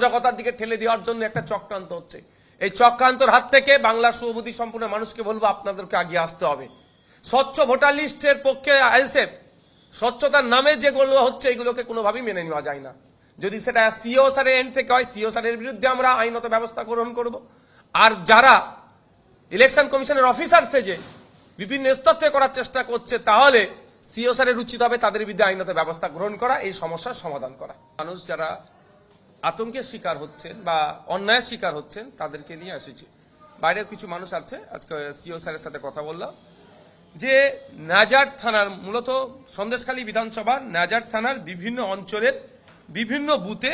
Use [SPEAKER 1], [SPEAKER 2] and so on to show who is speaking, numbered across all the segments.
[SPEAKER 1] অরাজকতার দিকে ঠেলে দেওয়ার জন্য একটা চক্রান্ত হচ্ছে। এই চক্রান্তর হাত থেকে বাংলা শুভবুদ্ধি সম্পূর্ণ মানুষকে বলবো, আপনাদেরকে এগিয়ে আসতে হবে। স্বচ্ছ ভোটার লিস্টের পক্ষে আইএসএফ, স্বচ্ছতার নামে যেগুলো হচ্ছে এগুলোকে কোনোভাবেই মেনে নেওয়া যায় না। যদি সেটা সিও স্যারের এন্ড থেকে হয়, সিও স্যারের বিরুদ্ধে আমরা আইনত ব্যবস্থা গ্রহণ করব। আর যারা ইলেকশন কমিশনের অফিসার সেজে বিভিন্ন স্তর থেকে করার চেষ্টা করছে, তাহলে সিও স্যারের উচিত হবে তাদের বিরুদ্ধে আইনত ব্যবস্থা গ্রহণ করা, এই সমস্যার সমাধান করা। মানুষ যারা আতঙ্কের শিকার হচ্ছেন বা অন্যায়ের শিকার হচ্ছেন তাদেরকে নিয়ে এসেছি। বাইরেও কিছু মানুষ আছে, আজকে সিও স্যারের সাথে কথা বললাম যে নাজার থানার, মূলত সন্দেশখালী বিধানসভার নাজার থানার বিভিন্ন অঞ্চলের বিভিন্ন বুথে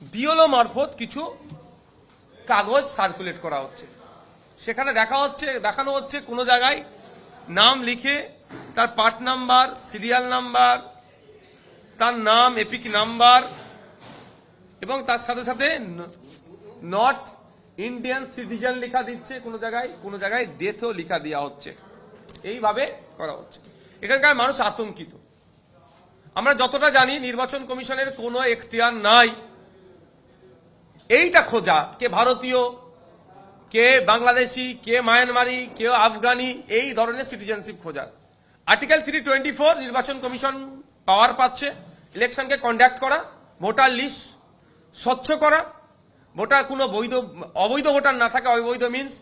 [SPEAKER 1] বিএলও মারফত কিছু কাগজ সার্কুলেট করা হচ্ছে। সেখানে দেখানো হচ্ছে কোনো জায়গায় নাম লিখে তার পার্ট নাম্বার, সিরিয়াল নাম্বার, তার নাম, এপিক নাম্বার এবং তার সাথে সাথে নট ইন্ডিয়ান সিটিজেন লেখা দিচ্ছে, কোনো জায়গায় ডেথও লেখা দেওয়া হচ্ছে। এইভাবে করা হচ্ছে। এখানকার মানুষ আতঙ্কিত। আমরা যতটা জানি নির্বাচন কমিশনের কোনো এখতিয়ার নাই এইটা খোঁজা কে ভারতীয়, কে বাংলাদেশি, কে মায়ানমারি, কে আফগানি, এই ধরনের সিটিজেনশিপ খোঁজা। আর্টিকেল 324 নির্বাচন কমিশন পাওয়ার পাচ্ছে ইলেকশনকে কন্ডাক্ট করা, ভোটার লিস্ট স্বচ্ছ করা, ভোটার কোনো অবৈধ ভোটার না থাকে। অবৈধ মিনস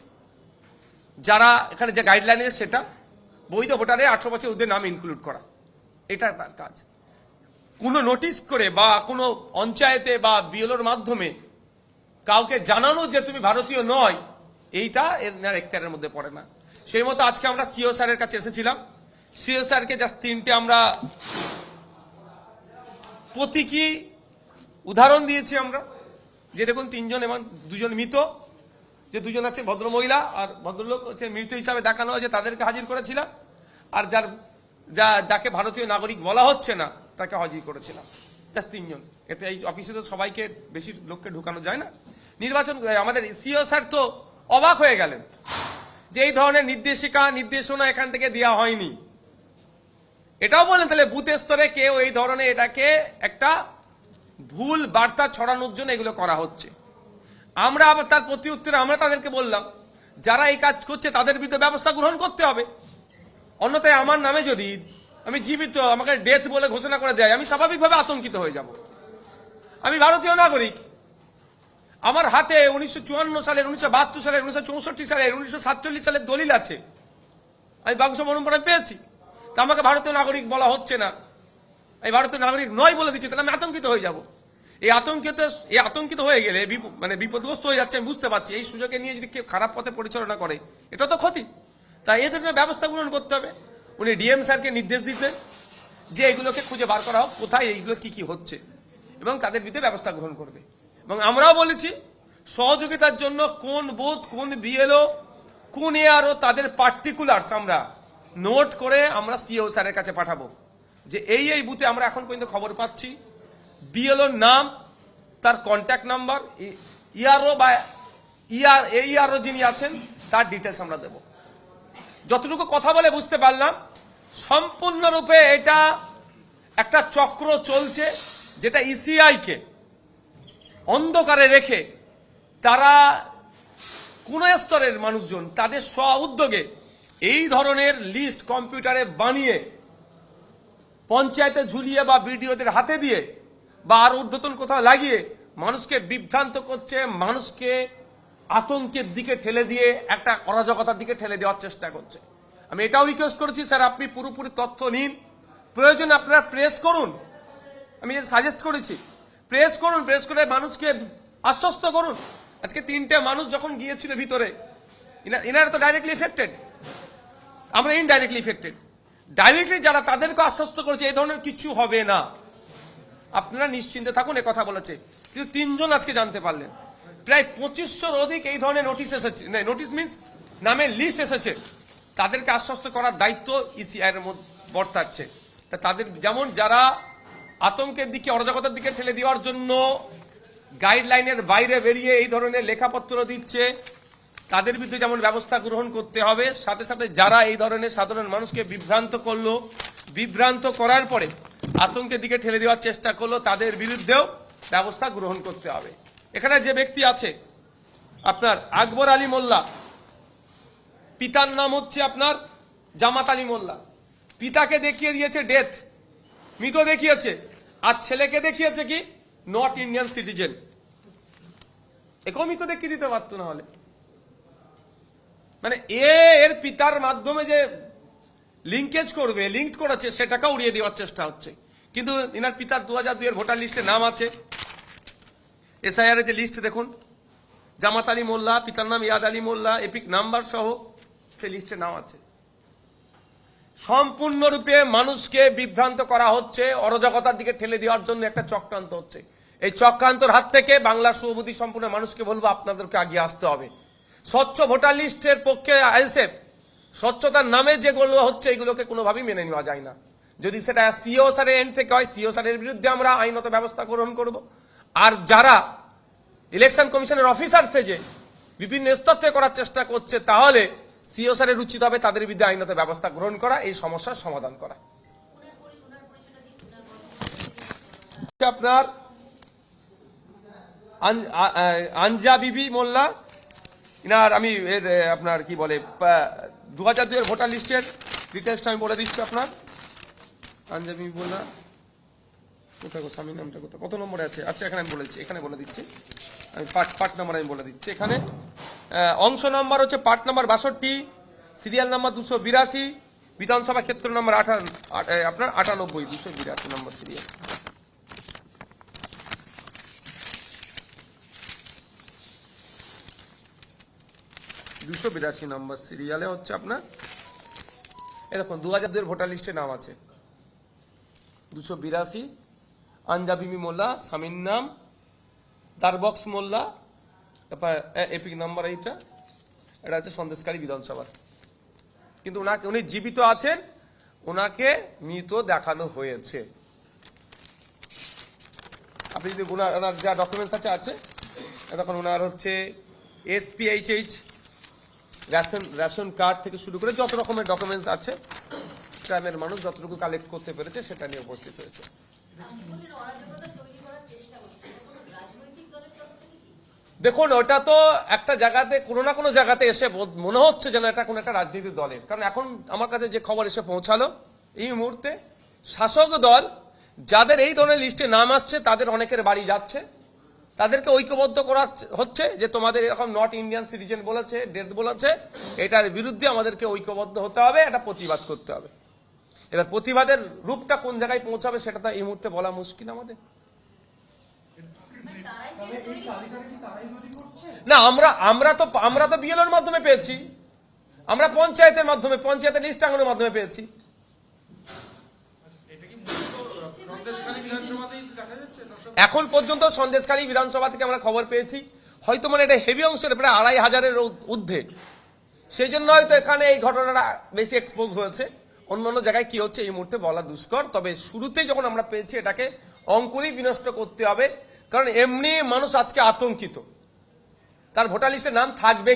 [SPEAKER 1] যারা এখানে যে গাইডলাইন আছে সেটা, বৈধ ভোটারে 18 বছর ঊর্ধ্বে নাম ইনক্লুড করা, এটা তার কাজ। কোনো নোটিশ করে বা কোনো পঞ্চায়েতে বা বিএলওর মাধ্যমে কাউকে জানানো যে তুমি ভারতীয় নয়, এইটা এর এখতিয়ারের মধ্যে পড়ে না। সেই মতো আজকে আমরা সিও স্যারের কাছে এসেছিলাম। সিও স্যারকে জাস্ট 3টে আমরা প্রতীকী উদাহরণ দিয়েছি আমরা, যে দেখুন 3জন এবং 2জন মৃত, যে 2জন আছে ভদ্রমহিলা আর ভদ্রলোক হচ্ছে মৃত হিসাবে দেখানো হয়েছে, তাদেরকে হাজির করেছিলাম। আর যাকে ভারতীয় নাগরিক বলা হচ্ছে না তাকে হাজির করেছিলাম, জাস্ট 3জন। এতে এই অফিসে তো সবাইকে, বেশি লোককে ঢুকানো যায় না। নির্বাচন আমাদের সিও স্যার তো অবাক হয়ে গেলেন যে এই ধরনের নির্দেশনা এখান থেকে দেওয়া হয়নি। এটাও বলেন তাহলে বুথ স্তরে কেউ এই ধরনের এটাকে একটা ভুল বার্তা ছড়ানোর জন্য এগুলো করা হচ্ছে। আমরা আবার তার প্রতি উত্তরে আমরা তাদেরকে বললাম, যারা এই কাজ করছে তাদের বিরুদ্ধে ব্যবস্থা গ্রহণ করতে হবে। অন্যথায় আমার নামে যদি আমি জীবিত, আমাকে ডেথ বলে ঘোষণা করে দেয়, আমি স্বাভাবিকভাবে আতঙ্কিত হয়ে যাব। আমি ভারতীয় নাগরিক, আমার হাতে 1954 সালের, 1972 সালের, 1964 সালের, 1947 সালের দলিল আছে, আমি বাংশ মনোনয়ন পেয়েছি। তা আমাকে ভারতীয় নাগরিক বলা হচ্ছে না, আমি ভারতীয় নাগরিক নয় বলে দিচ্ছি, তাহলে আমি আতঙ্কিত হয়ে যাব। এই আতঙ্কিত হয়ে গেলে মানে বিপদগ্রস্ত হয়ে যাচ্ছে, আমি বুঝতে পারছি। এই সুযোগে নিয়ে যদি কেউ খারাপ পথে পরিচালনা করে এটা তো ক্ষতি। তাই এদের ব্যবস্থা গ্রহণ করতে হবে। উনি ডিএম স্যারকে নির্দেশ দিতেন যে এগুলোকে খুঁজে বার করা হোক, কোথায় এইগুলো কি হচ্ছে, এবং তাদের বিরুদ্ধে ব্যবস্থা গ্রহণ করবে। এবং আমরাও বলেছি সহযোগিতার জন্য কোন বুথ, কোন বিএলও, কোন এআরও, তাদের পার্টিকুলার্স আমরা নোট করে আমরা সিও স্যারের কাছে পাঠাবো যে এই বুথে আমরা এখন পর্যন্ত খবর পাচ্ছি, বিএলওর নাম, তার কন্ট্যাক্ট নাম্বার, ইআরও বা এইআরও যিনি আছেন তার ডিটেলস আমরা দেব। যতটুকু কথা বলে বুঝতে পারলাম সম্পূর্ণরূপে এটা একটা চক্র চলছে, যেটা ইসিআইকে অন্ধকারে রেখে তারা কোন স্তরের মানুষজন তাদের স্ব উদ্যোগে এই ধরনের লিস্ট কম্পিউটারে বানিয়ে পঞ্চায়েতে ঝুলিয়ে বা বিডিওদের হাতে দিয়ে বা আর ঊর্ধ্বতন কোথাও লাগিয়ে মানুষকে বিভ্রান্ত করছে, মানুষকে আতঙ্কের দিকে ঠেলে দিয়ে একটা অরাজকতার দিকে ঠেলে দেওয়ার চেষ্টা করছে। আমি এটাও রিকোয়েস্ট করেছি, স্যার আপনি পুরোপুরি তথ্য নিন, প্রয়োজনে আপনারা প্রেস করুন। আমি যে সাজেস্ট করেছি প্রেস করুন, প্রেস করে মানুষকে আশ্বস্ত করুন। আজকে 3টে মানুষ যখন গিয়েছিল ভিতরে, এনারা তো ডাইরেক্টলি এফেক্টেড, আমরা ইনডাইরেক্টলি এফেক্টেড। ডাইরেক্টলি যারা, তাদেরকে আশ্বস্ত করেছে এই ধরনের কিছু হবে না, আপনারা নিশ্চিন্তে থাকুন, এ কথা বলেছে। কিন্তু 3জন আজকে জানতে পারলেন। প্রায় 2500-র অধিক এই ধরনের নোটিশ এসেছে, নোটিশ মিনস নামের লিস্ট এসেছে। তাদেরকে আশ্বস্ত করার দায়িত্ব ইসিআইয়ের মধ্যে বর্তাচ্ছে। তা তাদের যেমন যারা আতঙ্কের দিকে, অরাজকতার দিকে ঠেলে দেওয়ার জন্য গাইডলাইনের বাইরে বেরিয়ে এই ধরনের লেখাপত্র দিচ্ছে, তাদের বিরুদ্ধে যেমন ব্যবস্থা গ্রহণ করতে হবে, সাথে সাথে যারা এই ধরনের সাধারণ মানুষকে বিভ্রান্ত করলো, বিভ্রান্ত করার পরে আতঙ্কের দিকে ঠেলে দেওয়ার চেষ্টা করলো, তাদের বিরুদ্ধেও ব্যবস্থা গ্রহণ করতে হবে। এখানে যে ব্যক্তি আছে আপনার আকবর আলী মোল্লা, পিতার নাম হচ্ছে আপনার জামাত আলী মোল্লা, পিতাকে দেখিয়ে দিয়েছে ডেথ, মৃত দেখিয়েছে, আর ছেলেকে দেখিয়েছে কি নট ইন্ডিয়ান সিটিজেন। একেও মৃত দেখিয়ে দিতে পারতো না হলে, মানে এর পিতার মাধ্যমে যে লিঙ্কেজ করবে, লিঙ্ক করেছে, সেটাকে উড়িয়ে দেওয়ার চেষ্টা হচ্ছে। কিন্তু ইনার পিতার 2002 এর ভোটার লিস্টে নাম আছে, এসআইআর এর যে লিস্ট দেখুন, জামাত আলী মোল্লা, পিতার নাম ইয়াদ আলী মোল্লা, এপিক নাম্বার সহ সে লিস্টে নাম আছে। সম্পূর্ণরূপে মানুষকে বিভ্রান্ত করা হচ্ছে, অরাজকতার দিকে ঠেলে দেওয়ার জন্য একটা চক্রান্ত হচ্ছে। এই চক্রান্তর হাত থেকে বাংলা শুভবুদ্ধি সম্পূর্ণ মানুষকে বলবো আপনাদেরকে আগিয়ে আসতে হবে। স্বচ্ছ ভোটার লিস্টের পক্ষে আইএসএফ, স্বচ্ছতার নামে যেগুলো হচ্ছে এগুলোকে কোনোভাবেই মেনে নেওয়া যায় না। যদি সেটা সিও স্যারের এন্ড থেকে হয়, সিও স্যারের বিরুদ্ধে আমরা আইনত ব্যবস্থা গ্রহণ করব। আর যারা ইলেকশন কমিশনের অফিসার সেজে বিভিন্ন স্তর থেকে করার চেষ্টা করছে, তাহলে সিও স্যারের উচিত হবে তাদের বিরুদ্ধে আইনত ব্যবস্থা গ্রহণ করা, এই সমস্যার সমাধান করা। আপনার আঞ্জা বিবি মোল্লা, ইনার আমি আপনার কি বলে 2002 এর ভোটার লিস্টের ডিটেলসটা আমি বলে দিচ্ছি। আপনার আঞ্জা বিবি মোল্লা কোথায়, স্বামীর নামটা কোথায়, কত নম্বরে আছে, আচ্ছা এখানে আমি বলেছি, এখানে বলে দিচ্ছি আমি, পার্ট নাম্বার আমি বলে দিচ্ছি। এখানে অংশ নাম্বার হচ্ছে পার্ট নাম্বার 62, সিরিয়াল নাম্বার 282, বিধানসভা ক্ষেত্র নাম্বার আপনার 98, 282 নম্বর সিরিয়াল। নম্বর সিরিয়ালে হচ্ছে আপনার এই দেখুন 2002 এর ভোটার লিস্টে নাম আছে 282, আঞ্জাবিমি মোল্লা, স্বামীর নাম দারবক্স মোল্লা, তারপর এপিক নাম্বার এইটা, এটা হচ্ছে সন্দেশকারী বিধানসভার। কিন্তু উনি জীবিত আছেন, ওনাকে মৃত দেখানো হয়েছে। আপনি যদি ওনার যা ডকুমেন্টস আছে তখন ওনার হচ্ছে SPHH, রেশন কার্ড থেকে শুরু করে যত রকমের ডকুমেন্টস আছে, গ্রামের মানুষ যতটুকু কালেক্ট করতে পেরেছে সেটা নিয়ে উপস্থিত হয়েছে। দেখুন, ওটা তো একটা জায়গাতে কোনো না কোনো জায়গাতে এসে মনে হচ্ছে যেন এটা কোনো একটা রাজনৈতিক দলের, কারণ এখন আমার কাছে যে খবর এসে পৌঁছালো এই মুহূর্তে শাসক দল যাদের এই ধরনের লিস্টে নাম আসছে তাদের অনেকের বাড়ি যাচ্ছে, তাদেরকে ঐক্যবদ্ধ করা হচ্ছে যে তোমাদের এরকম নট ইন্ডিয়ান সিটিজেন বলেছে, ডেথ বলেছে, এটার বিরুদ্ধে আমাদেরকে ঐক্যবদ্ধ হতে হবে, এটা প্রতিবাদ করতে হবে। এবার প্রতিবাদের রূপটা কোন জায়গায় পৌঁছাবে সেটা তো এই মুহূর্তে বলা মুশকিল আমাদের। না, আমরা তো বিএলওর মাধ্যমে পেয়েছি, আমরা পঞ্চায়েতের মাধ্যমে, পঞ্চায়েতের লিস্ট টাঙানোর মাধ্যমে পেয়েছি। এখন পর্যন্ত সন্দেশখালী বিধানসভা থেকে আমরা খবর পেয়েছি, হয়তো মানে এটা হেভি অংশের প্রায় 2500-এর ঊর্ধ্বে, সেই জন্য হয়তো এখানে এই ঘটনাটা বেশি এক্সপোজ হয়েছে। অন্যান্য জায়গায় কি হচ্ছে এই মুহূর্তে বলা দুষ্কর। তবে শুরুতেই যখন আমরা পেয়েছি এটাকে অঙ্কুরেই বিনষ্ট করতে হবে, কারণ এমনি মানুষ আজকে আতঙ্কিত, তার ভোটার লিস্টে নাম থাকবে